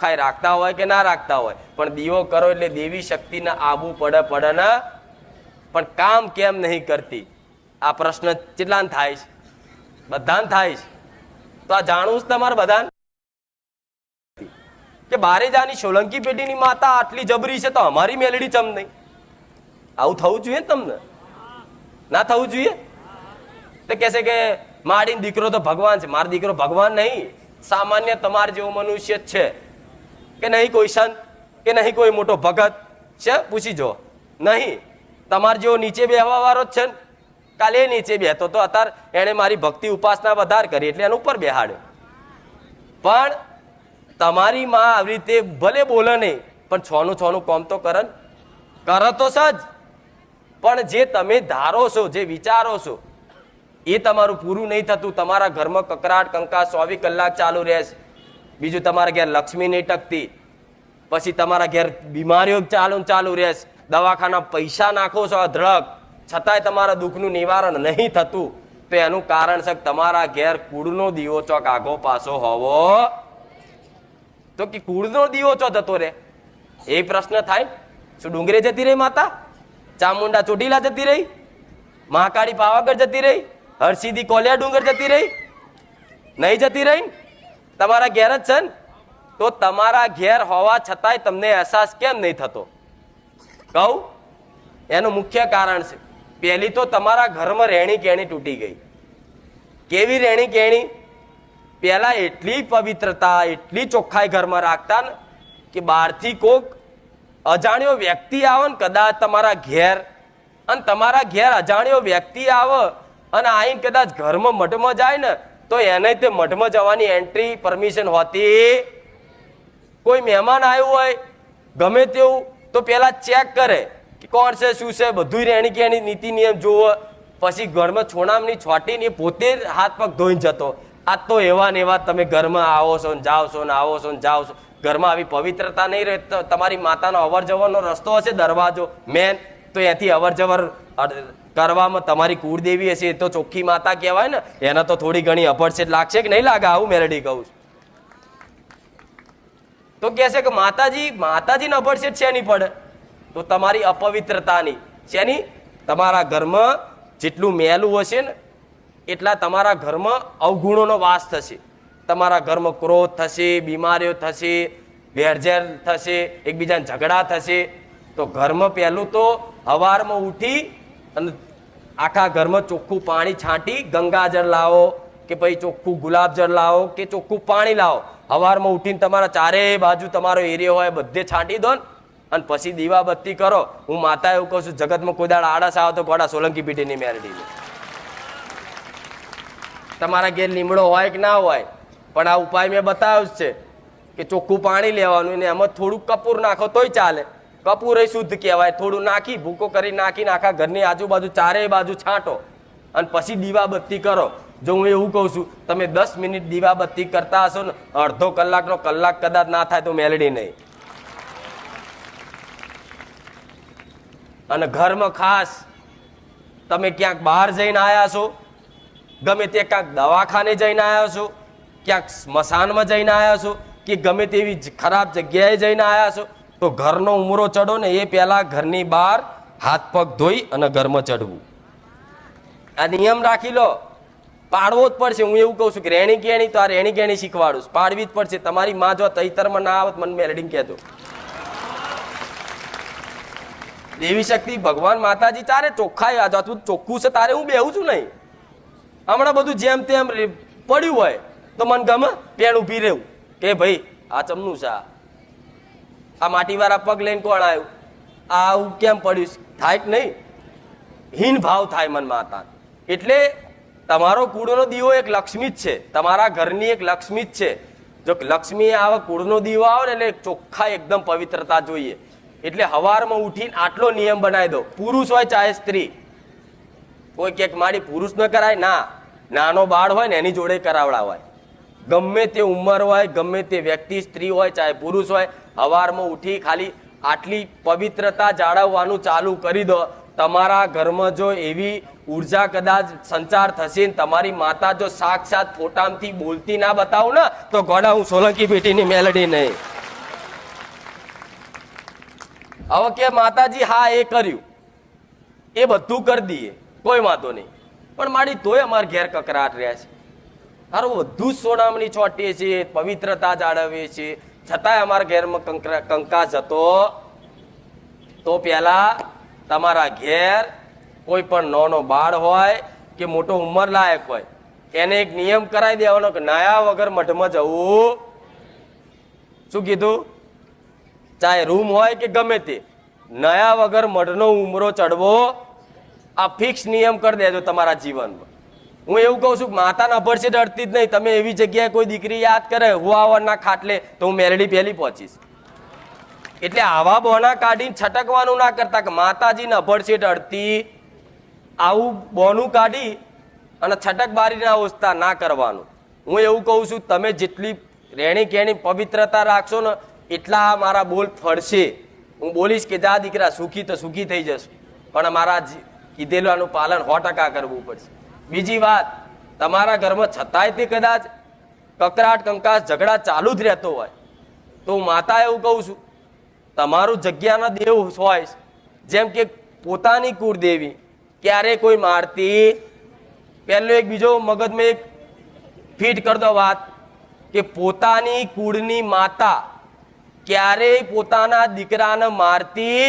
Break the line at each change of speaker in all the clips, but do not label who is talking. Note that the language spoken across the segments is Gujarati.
ચોખ્ખાઈ રાખતા હોય કે ના રાખતા હોય, પણ દીવો કરો એટલે દેવી શક્તિને આબુ પડે ને, પણ કામ કેમ નહીં કરતી? આ પ્રશ્ન કેટલાને થાય છે? બધાને થાય છે. તો આ જાણવું જ તમારે બધાને કે બારેજાની સોલંકી પેઢીની માતા આટલી જબરી છે તો અમારી મેલડી ચમ નહીં? આવું થવું જોઈએ ને તમને? ના થવું જોઈએ? તો કહેશે કે મારી દીકરો તો ભગવાન છે. મારો દીકરો ભગવાન નહીં, સામાન્ય તમાર જેવો મનુષ્ય જ છે. કે નહીં કોઈ સંત કે નહીં કોઈ મોટો ભગત છે? પૂછી જો. નહીં, તમાર જેવો નીચે બેહવા વાળો જ છે ને. કાલે નીચે બેહતો તો અત્યારે એને મારી ભક્તિ ઉપાસના વધારે કરી એટલે એના ઉપર બેહાડ્યો. પણ તમારી માં આવી રીતે ભલે બોલે નહીં, પણ છોનું કામ તો કરે તો સજ. પણ જે તમે ધારો છો, જે વિચારો છો, એ તમારું પૂરું નહીં થતું. તમારા ઘરમાં કકરાટ કંકાસ 24 કલાક ચાલુ રહેશે. બીજું તમારા ઘેર લક્ષ્મી નહીં ટકતી. પછી તમારા ઘેર બીમારીઓ ચાલુ રહેશે. દવાખાના પૈસા નાખો છો અધળક, છતાંય તમારા દુઃખનું નિવારણ નહીં થતું. તો એનું કારણ છે તમારા ઘેર કુળનો દીવો ચોક આગો પાછો હોવો. તો કે કુળનો દીવો ચો જતો રે? એ પ્રશ્ન થાય. શું ડુંગરે જતી રહી માતા? ચામુંડા ચોટીલા જતી રહી? મહાકાળી પાવાગઢ જતી રહી? હરસિદ્ધિ કોલિયા ડુંગર જતી રહી? નહીં જતી રહી. તમારા ઘેર જ છે ને. તો તમારા ઘેર હોવા છતાંય તમને અહેસાસ કેમ નહીં થતો? કહું, એનું મુખ્ય કારણ છે. પહેલી તો તમારા ઘરમાં રહેણી કેણી તૂટી ગઈ. કેવી રહેણી કેણી? પહેલા એટલી પવિત્રતા, એટલી ચોખ્ખાઈ ઘરમાં રાખતા ને કે બહારથી કોક અજાણ્યો વ્યક્તિ આવે ને કદાચ તમારા ઘેર, અને તમારા ઘેર અજાણ્યો વ્યક્તિ આવે અને આઈને કદાચ ઘરમાં મઠમાં જાય ને તો એને તે મઠમાં જવાની એન્ટ્રી પરમિશન હોતી. કોઈ મહેમાન આવ્યું હોય ગમે તેવું તો પેલા ચેક કરે કે કોણ છે, શું છે, બધું રહેણી કેણી નીતિ નિયમ જોવો. પછી ઘરમાં છોણામની છોટીને પોતે હાથ પગ ધોઈને જતો. આ તો એવા ને એવા તમે ઘરમાં આવો છો ને જાઓ છો ને આવો છો ને જાઓ છો. ઘરમાં આવી પવિત્રતા નહીં રહે તો તમારી માતાનો અવર જવરનો રસ્તો હશે, દરવાજો મેન, તો એથી અવર જવર કરવામાં તમારી કુળદેવી હશે, એ તો ચોખ્ખી માતા કહેવાય ને. એને તો થોડી ઘણી અપડછેટ લાગશે કે નહીં લાગે? આવું મેલડી કહું છું. તો કહે છે કે માતાજીને અપડછેટ શેની પડે? તો તમારી અપવિત્રતાની. શેની? તમારા ઘરમાં જેટલું મેલું હશે ને એટલા તમારા ઘરમાં અવગુણોનો વાસ થશે. તમારા ઘરમાં ક્રોધ થશે, બીમારીઓ થશે, વેરઝેર થશે, એકબીજાને ઝઘડા થશે. તો ઘરમાં પહેલું તો સવારમાં ઉઠી અને આખા ઘરમાં ચોખ્ખું પાણી છાંટી ગંગાજળ લાવો કે પછી ચોખ્ખું ગુલાબજળ લાવો કે ચોખ્ખું પાણી લાવો. સવારમાં ઉઠીને તમારા ચારેય બાજુ તમારો એરિયો હોય બધે છાંટી દો અને પછી દીવાબત્તી કરો. હું માતા એવું કહું છું, જગતમાં કોઈ દાડા આળસ આવે તો ગોડા સોલંકી પીઢીની મેલડી. તમારા ઘેર લીમડો હોય કે ના હોય, પણ આ ઉપાય મેં બતાવ્યો છે કે ચોખ્ખું પાણી લેવાનું ને એમાં થોડું કપૂર નાખો તોય ચાલે. કપૂર એ શુદ્ધ કહેવાય. થોડું નાખી ભૂકો કરી નાખીને આખા ઘરની આજુબાજુ ચારેય બાજુ છાંટો અને પછી દીવાબત્તી કરો. જો હું એવું કહું છું, તમે 10 મિનિટ દીવાબત્તી કરતા હશો ને અડધો કલાકનો કલાક કદાચ ના થાય તો મેલડી નહીં. અને ઘરમાં ખાસ તમે ક્યાંક બહાર જઈને આવ્યા છો, ગમે તે ક્યાંક દવાખાને જઈને આવ્યા છો, ક્યાંક સ્મશાનમાં જઈને આવ્યા છો કે ગમે તેવી ખરાબ જગ્યાએ જઈને આવ્યા છો, તો ઘરનો ઉમરો ચડો ને એ પહેલા ઘરની બહાર હાથ પગ ધોઈ અને ઘરમાં ચડવું. આ નિયમ રાખી લો. પાડવો જ પડશે. હું એવું કહું છું કે રેણી કેણી તો આ રેણી કેણી શીખવાડું છું, પાડવી જ પડશે. તમારી માં જો તૈતરમાં ના આવત મને મેલડીને કહેજો. દેવી શક્તિ ભગવાન માતાજી તારે ચોખ્ખાઈ આ ચોખ્ખું છે તારે હું બેહું છું નહીં. હમણાં બધું જેમ તેમ પડ્યું હોય તો મને ગમે પેણ ઉભી રહેવું કે ભાઈ આ ચમનું છે, આ માટીવાળા પગ લઈને કોણ આવ્યું, આવું કેમ પડ્યું થાય કે નહીં? હીન ભાવ થાય મન માતા. એટલે તમારો કુળનો દીવો એક લક્ષ્મી જ છે, તમારા ઘરની એક લક્ષ્મી જ છે. જો લક્ષ્મી આવે, કુળનો દીવો આવે ને એટલે ચોખ્ખા એકદમ પવિત્રતા જોઈએ. એટલે સવારમાં ઉઠીને આટલો નિયમ બનાવી દો. પુરુષ હોય ચાહે સ્ત્રી, કોઈ ક્યાંક મારી પુરુષ ન કરાય ના, નાનો બાળ હોય ને એની જોડે કરાવડા હોય, ગમે તે ઉંમર હોય, ગમે તે વ્યક્તિ, સ્ત્રી હોય ચાહે પુરુષ હોય, સવારમાં ઉઠી ખાલી આટલી પવિત્રતા જાળવવાનું ચાલુ કરી દો. તમારા ઘરમાં જો એવી ઉર્જા કદાચ સંચાર થશે, તમારી માતા જો સાક્ષાત ફોટામાંથી બોલતી ના બતાવું ને તો ગોડા હું સોલંકી પેટીની મેલડી નહીં. હવે કે માતાજી હા એ કર્યું, એ બધું કરી દઈએ, કોઈ વાંધો નહીં, પણ મારી તોય અમારા ઘેર કકરાટ રહ્યા છે. સારું બધું જ સોનામણી ચોટીએ છીએ, પવિત્રતા જાળવીએ છીએ, છતાંય અમારા ઘેરમાં કંકાસ જતો. તો પહેલા તમારા ઘેર કોઈ પણ નાનો બાળ હોય કે મોટો ઉંમર લાયક હોય એને એક નિયમ કરાવી દેવાનો કે નાયા વગર મઠમાં જવું. શું કીધું? ચાહે રૂમ હોય કે ગમે તે, નયા વગર મઢનો ઉમરો ચડવો આ ફિક્સ નિયમ કરી દેજો તમારા જીવનમાં. હું એવું કહું છું કે માતાના અભરશે ડરતી જ નહીં. તમે એવી જગ્યાએ કોઈ દીકરી યાદ કરે હુવાવરના ખાટલે તો હું મેરડી પહેલી પહોંચીશ. એટલે આવા બોના કાઢીને છટકવાનું ના કરતા કે માતાજીને અભરશે ડરતી, આવું બોનું કાઢી અને છટક બારીના ઓછતા ના કરવાનું. હું એવું કહું છું તમે જેટલી રહેણી કહેણી પવિત્રતા રાખશો ને એટલા મારા બોલ ફળશે. હું બોલીશ કે જા દીકરા સુખી તો સુખી થઈ જશે, પણ મારા કીધેલાનું પાલન 100% કરવું પડશે. બીજી વાત, તમારા ઘરમાં છતાંય તે કદાચ કકરાટ કંકાસ ઝઘડા ચાલુ જ રહેતો હોય તો હું માતા એવું કહું છું તમારું જગ્યાના દેવ હોય, જેમ કે પોતાની કુળદેવી ક્યારે કોઈ મારતી. પહેલો એક બીજો મગજમાં એક ફીટ કરી દો વાત કે પોતાની કુળની માતા ક્યારેય પોતાના દીકરાને મારતી,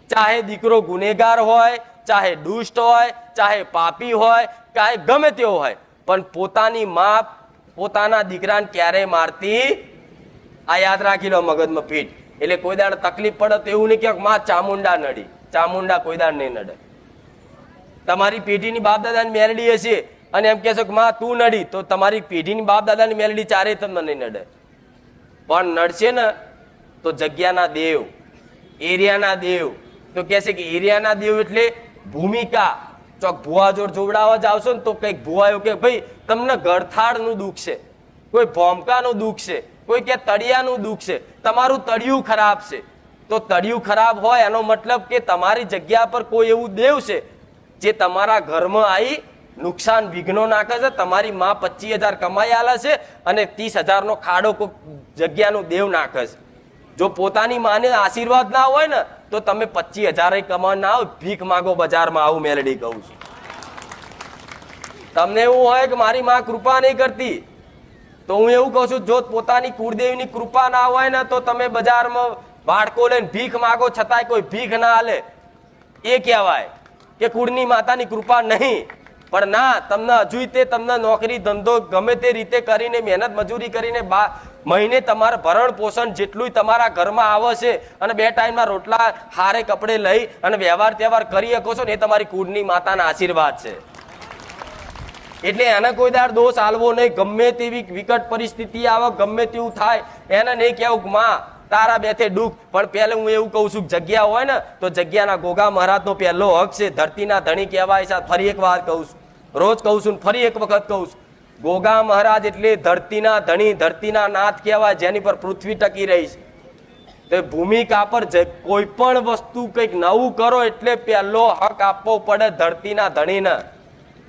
ચાહે દીકરો ગુનેગાર હોય, ચાહે દુષ્ટ હોય, ચાહે પાપી હોય, ચાહે ગમે તેવો હોય, પણ પોતાની મા પોતાના દીકરાને ક્યારેય મારતી. આ યાદ રાખી લો મગજમાં ફીટ. એટલે કોઈ દાડ તકલીફ પડે તો એવું નહીં કે માં ચામુંડા નડી, ચામુંડા કોઈ દાડ નહીં નડે. તમારી પેઢીની બાપ દાદાની મેલડી હશે અને એમ કહેશો કે માં તું નડી, તો તમારી પેઢીની બાપ દાદાની મેલડી ચારેય તમને નહીં નડે. પણ નડશે ને તો જગ્યાના દેવ, એરિયાના દેવ. તો કહેશે કે એરિયાના દેવ એટલે ભૂમિકા. ચોક ભુવા જોડ જોવડાવવા જાવશો ને તો કંઈક ભુવા એવું કે ભાઈ તમને ગળથાળનું દુઃખ છે, કોઈ ભોમકાનું દુઃખ છે, કોઈ કે તળિયાનું દુઃખ છે, તમારું તળિયું ખરાબ છે. તો તળિયું ખરાબ હોય એનો મતલબ કે તમારી જગ્યા પર કોઈ એવું દેવ છે જે તમારા ઘરમાં આવી નુકસાન વિઘ્નો નાખે છે. તમારી માં 25,000 કમાઈ આલે છે અને 30,000નો ખાડો કોઈ જગ્યાનું દેવ નાખે છે. જો પોતાની માને આશીર્વાદ ના હોય ને તો તમે 25,000 કમા ના આવો, ભીખ માગો બજારમાં. આવું મેલડી કહું છું. તમને એવું હોય કે મારી માં કૃપા નહીં કરતી, તો હું એવું કહું છું જો પોતાની કુળદેવીની કૃપા ના હોય ને તો તમે બજારમાં વાડકો લઈને ભીખ માગો છતાંય કોઈ ભીખ ના આલે, એ કહેવાય કે કુળની માતાની કૃપા નહીં. પણ ના, તમને હજુ તે તમને નોકરી ધંધો ગમે તે રીતે કરીને મહેનત મજૂરી કરીને મહિને તમારે ભરણ પોષણ જેટલું તમારા ઘરમાં આવે છે અને 2 ટાઈમના રોટલા હારે કપડે લઈ અને વ્યવહાર તહેવાર કરી શકો છો ને, એ તમારી કુળની માતાના આશીર્વાદ છે. એટલે એને કોઈ દાડ દોષ આલવો નહીં. ગમે તેવી વિકટ પરિસ્થિતિ આવે, ગમે તેવું થાય, એને નહીં કહેવું માં તારા બેઠે દુઃખ. પણ પહેલે હું એવું કહું છું જગ્યા હોય ને તો જગ્યાના ગોગા મહારાજનો પહેલો હક છે. ધરતીના ધણી કહેવાય છે. ફરી એક વાર કહું છું, રોજ કહું છું, ફરી એક વખત કહું છું, ગોગા મહારાજ એટલે ધરતીના ધણી, ધરતીના નાથ કહેવાય, જેની પર પૃથ્વી ટકી રહી છે. તો ભૂમિકા પર કોઈ પણ વસ્તુ કંઈક નવું કરો એટલે પહેલો હક આપવો પડે ધરતીના ધણીને.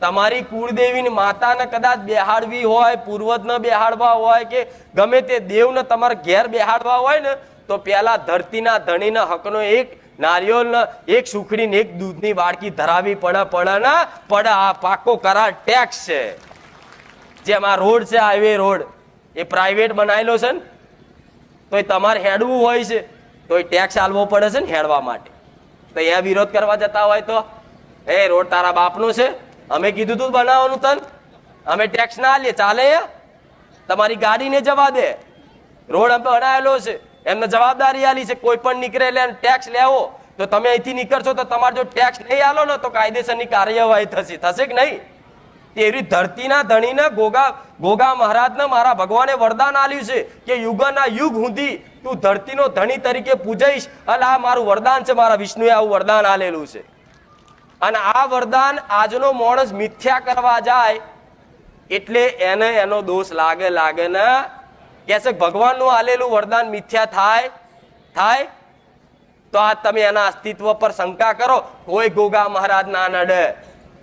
તમારી કુળદેવીની માતાને કદાચ બેહાડવી હોય, પૂર્વજને બેહાડવા હોય કે ગમે તે દેવને તમારે ઘેર બેહાડવા હોય ને તો પહેલા ધરતીના ધણીને હકનો એક નારિયેળ, એક સુખડી ને એક દૂધની વાડકી ધરાવી પડે. આ પાકો કરાર ટેક્સ છે. જેમ આ રોડ છે, હાઈવે રોડ, એ પ્રાઇવેટ બનાવેલો છે ને તો તમારે હેડવું હોય છે તો એ ટેક્સ આલવો પડે છે ને હેડવા માટે. તો અહીંયા વિરોધ કરવા જતા હોય તો એ રોડ તારા બાપનો છે, અમે કીધું તું બનાવવાનું તન, અમે ટેક્સ ના આલીએ, ચાલે? તમારી ગાડીને જવા દે, રોડ અમે બનાવેલો છે, એમને જવાબદારી આલી છે. કોઈ પણ નીકળે એટલે ટેક્સ લેવો, તો તમે અહીંથી નીકળશો તો તમારે જો ટેક્સ નહીં આલો ને તો કાયદેસરની કાર્યવાહી થશે કે નહીં? એવી ધરતીના ધણીને ગોગા મહારાજને મારા ભગવાને વરદાન આલ્યું છે કે યુગના યુગ સુધી તું ધરતીનો ધણી તરીકે પૂજાઈશ. અને આ મારું વરદાન છે, મારા વિષ્ણુએ આવું વરદાન આલેલું છે. અને આ વરદાન આજનો માણસ મિથ્યા કરવા જાય એટલે એને એનો દોષ લાગે ને. કહેશે ભગવાનનું આલેલું વરદાન મિથ્યા થાય તો આ તમે એના અસ્તિત્વ પર શંકા કરો. કોઈ ગોગા મહારાજ ના નડે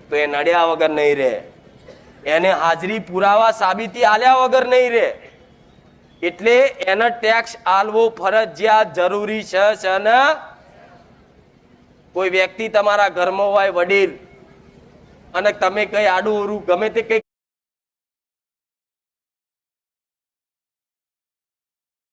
તો એ નડ્યા વગર નહીં રહે, એને હાજરી પુરાવા સાબિતી આલ્યા વગર નહીં રહે. એટલે એને ટેક્સ આલવો ફરજિયાત જરૂરી છે ને કોઈ વ્યક્તિ તમારા ઘરમાં હોય વડીલ અને તમે કઈ આડું ઓરું ગમે તે કઈ